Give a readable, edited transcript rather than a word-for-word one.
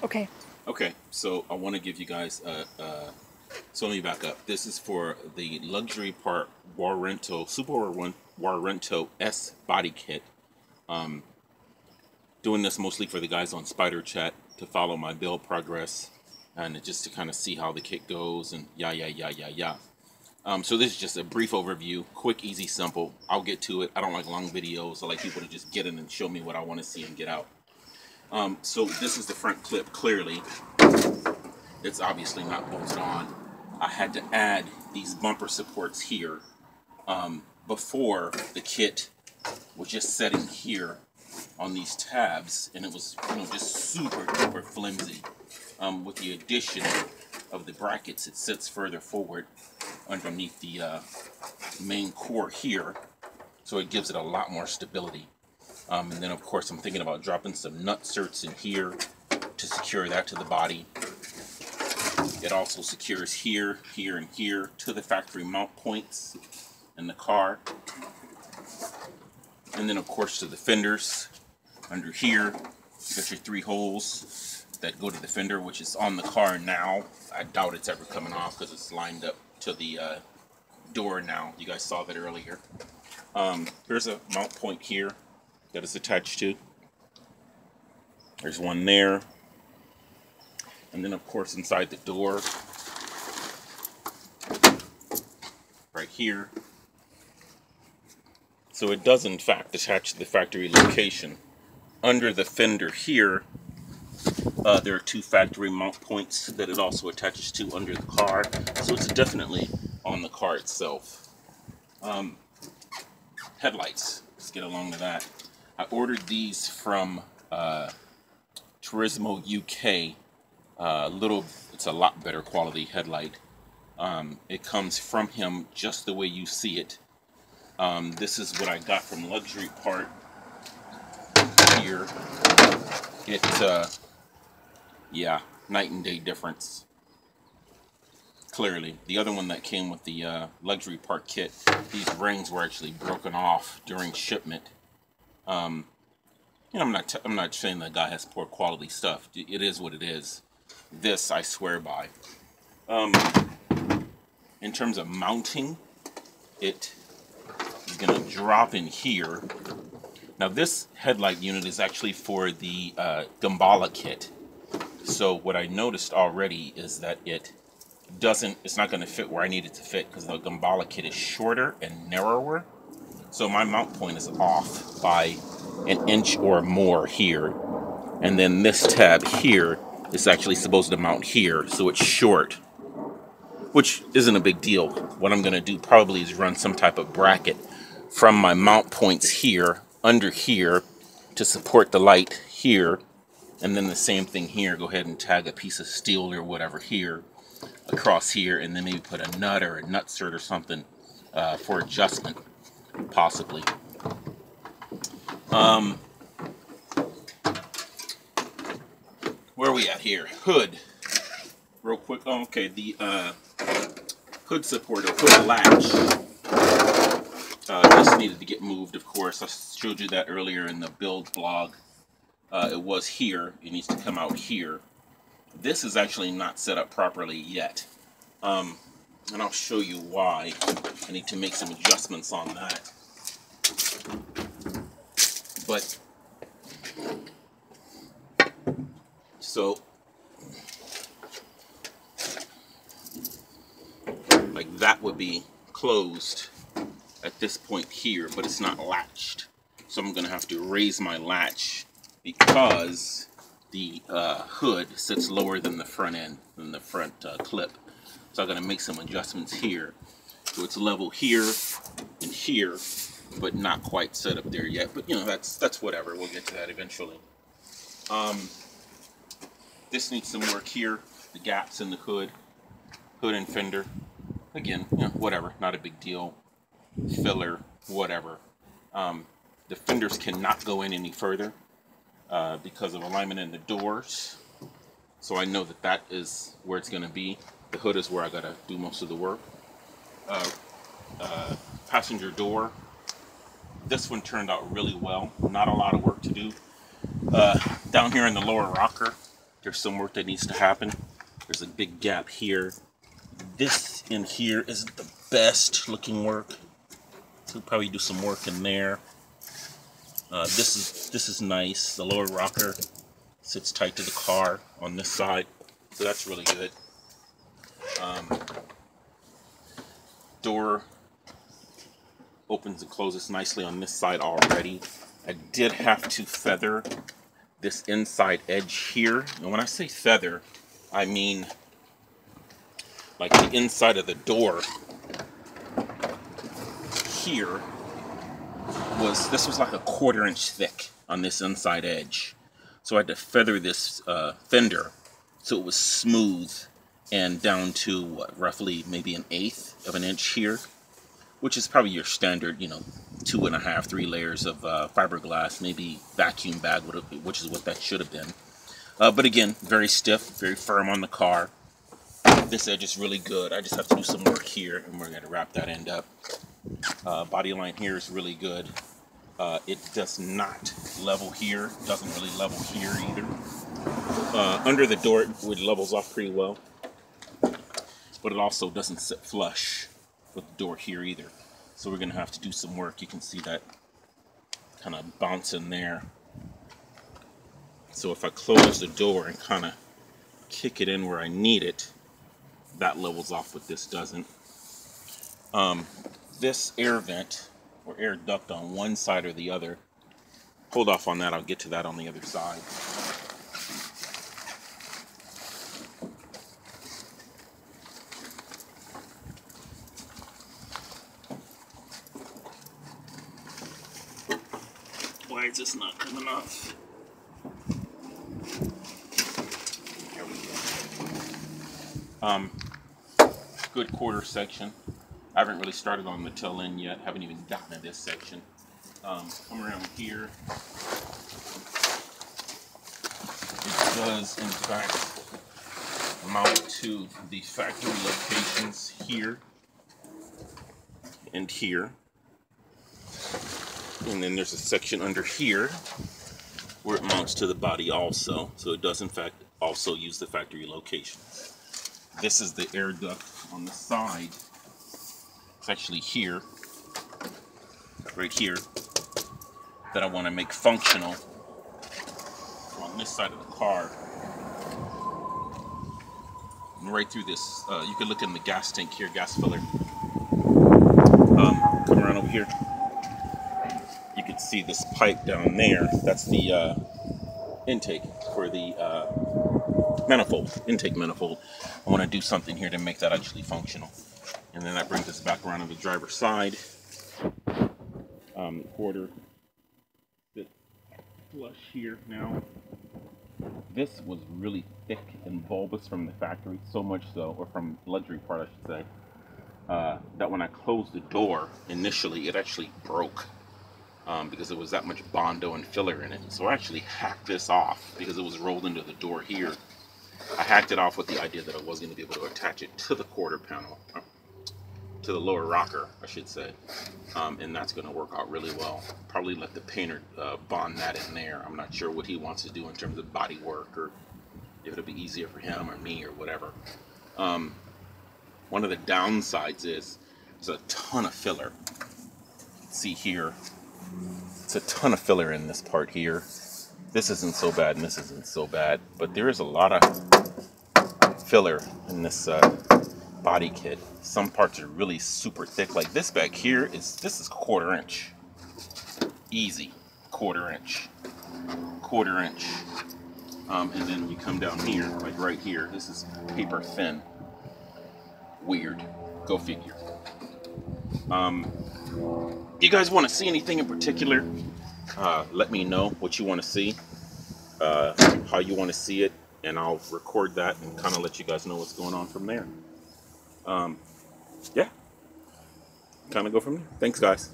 Okay. Okay, so I want to give you guys so let me back up. This is for the luxury part Warrento Warrento S body kit. Doing this mostly for the guys on Spider Chat to follow my build progress and just to kind of see how the kit goes and yeah. So this is just a brief overview, quick, easy, simple. I'll get to it. I don't like long videos. I like people to just get in and show me what I want to see and get out. So this is the front clip. Clearly, it's obviously not bolted on. I had to add these bumper supports here before the kit was just setting here on these tabs, and it was just super duper flimsy. With the addition of the brackets, it sits further forward underneath the main core here, so it gives it a lot more stability. And then of course I'm thinking about dropping some nut certs in here to secure that to the body. It also secures here, here, and here to the factory mount points in the car. And then of course to the fenders under here. You got your 3 holes that go to the fender, which is on the car now. I doubt it's ever coming off because it's lined up to the door now. You guys saw that earlier. Here's a mount point here that is attached to. There's one there. And then of course inside the door, right here. So it does in fact attach to the factory location. Under the fender here, there are 2 factory mount points that it also attaches to under the car. So it's definitely on the car itself. Headlights, let's get along to that. I ordered these from Turismo UK. It's a lot better quality headlight. It comes from him just the way you see it. This is what I got from Luxury Part here. Yeah, night and day difference. Clearly, the other one that came with the Luxury Part kit, these rings were actually broken off during shipment. I'm not saying that guy has poor quality stuff. It is what it is. This I swear by. In terms of mounting, it is going to drop in here. Now this headlight unit is actually for the Gambala kit. So what I noticed already is that it's not going to fit where I need it to fit because the Gambala kit is shorter and narrower. So my mount point is off by an inch or more here. And then this tab here is actually supposed to mount here, so it's short, which isn't a big deal. What I'm going to do probably is run some type of bracket from my mount points here, under here, to support the light here, and then the same thing here. Go ahead and tag a piece of steel or whatever here, across here, and then maybe put a nut or a nut cert or something for adjustment, possibly. Where are we at here? Hood. Real quick. Oh, okay. The hood supporter, hood latch. This needed to get moved, of course. I showed you that earlier in the build blog. It was here. It needs to come out here. This is actually not set up properly yet. And I'll show you why. I need to make some adjustments on that. But so like that would be closed at this point here, but it's not latched. So I'm going to have to raise my latch because the hood sits lower than the front end, than the front clip. So I'm going to make some adjustments here. So it's level here and here, but not quite set up there yet. But that's whatever. We'll get to that eventually. This needs some work here. The gaps in the hood and fender. Again, whatever. Not a big deal. Filler, whatever. The fenders cannot go in any further because of alignment in the doors. So I know that is where it's going to be. The hood is where I got to do most of the work. Passenger door. This one turned out really well. Not a lot of work to do. Down here in the lower rocker, There's some work that needs to happen. There's a big gap here. This in here isn't the best looking work. So we'll probably do some work in there. This is nice. The lower rocker sits tight to the car on this side, so that's really good. Door opens and closes nicely on this side already. I did have to feather this inside edge here, and when I say feather, I mean like the inside of the door here this was like a 1/4 inch thick on this inside edge, so I had to feather this fender so it was smooth and down to what, roughly maybe 1/8 of an inch here, which is probably your standard, you know, 2.5, 3 layers of fiberglass, maybe vacuum bag, which is what that should have been. But again, very stiff, very firm on the car. This edge is really good. I just have to do some work here, and we're going to wrap that end up. Body line here is really good. It does not level here. Doesn't really level here either. Under the door, it levels off pretty well. But it also doesn't sit flush with the door here either. So we're going to have to do some work. You can see that kind of bounce in there. So if I close the door and kind of kick it in where I need it, that levels off, but this doesn't. This air vent or air duct on one side or the other, hold off on that, I'll get to that on the other side. Why is this not coming off? There we go. Good quarter section. I haven't really started on the tail end yet. Haven't even gotten to this section. Come around here. It does, in fact, mount to the factory locations here and here. And then there's a section under here where it mounts to the body also. So it does, in fact, also use the factory locations. This is the air duct on the side. It's actually here, right here, that I want to make functional on this side of the car. And right through this, you can look in the gas tank here, gas filler. Come around over here. You can see this pipe down there. That's the intake for the manifold, intake manifold. I want to do something here to make that actually functional. And then I bring this back around on the driver's side. Quarter bit flush here now. This was really thick and bulbous from the factory, so much so, or from luxury part I should say, that when I closed the door initially, it actually broke. Because there was that much Bondo and filler in it. So I actually hacked this off because it was rolled into the door here. I hacked it off with the idea that I was going to be able to attach it to the quarter panel, to the lower rocker, I should say. And that's going to work out really well. Probably let the painter bond that in there. I'm not sure what he wants to do in terms of body work, or if it'll be easier for him or me or whatever. One of the downsides is there's a ton of filler. You can see here, it's a ton of filler in this part here. This isn't so bad and this isn't so bad, but there is a lot of filler in this body kit. Some parts are really super thick, like this back here this is 1/4 inch. Easy, 1/4 inch. 1/4 inch. And then you come down here, like right here, this is paper thin. Weird. Go figure. You guys want to see anything in particular? Let me know what you want to see, how you want to see it, and I'll record that and kind of let you guys know what's going on from there. Yeah, kind of go from there. Thanks, guys.